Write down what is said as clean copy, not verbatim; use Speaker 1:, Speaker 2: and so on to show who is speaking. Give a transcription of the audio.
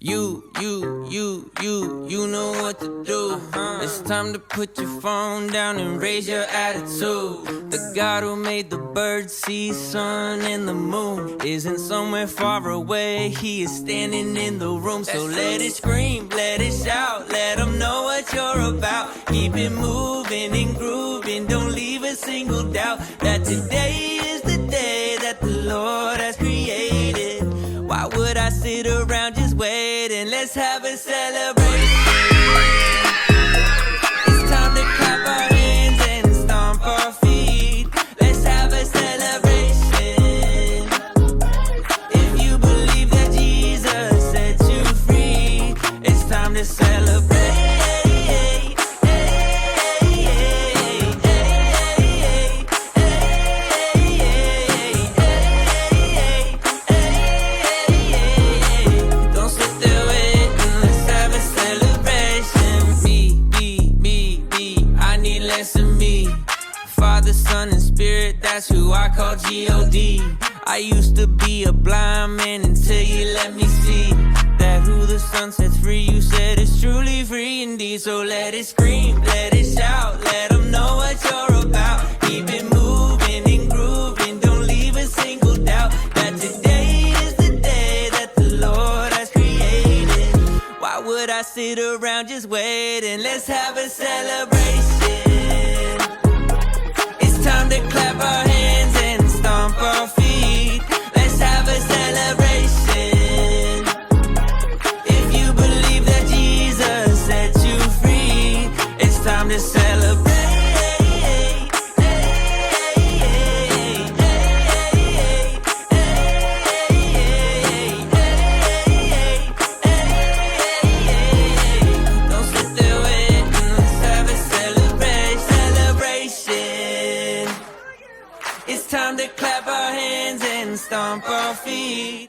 Speaker 1: You know what to do. It's time to put your phone down and raise your attitude. The God who made the birds, sea, sun, and the moon isn't somewhere far away. He is standing in the room. So let it scream, let it shout, let him know what you're about. Keep it moving and grooving, don't leave a single doubt that today is the day that the Lord has created. Why would I sit around just waiting? Let's have a celebration. It's time to clap our hands and stomp our feet. Let's have a celebration. If you believe that Jesus set you free, it's time to celebrate. Father, Son, and Spirit, that's who I call G-O-D. I used to be a blind man until you let me see that who the Son sets free, you said is truly free indeed. So let it scream, let it shout, let them know what you're about. Keep it moving and grooving, don't leave a single doubt that today is the day that the Lord has created. Why would I sit around just waiting? Let's have a celebration. Time to clap our hands and stomp our feet. Let's have a celebration. If you believe that Jesus set you free, it's time to celebrate. Don't sit there waiting, let's have a celebration. It's time to clap our hands and stomp our feet.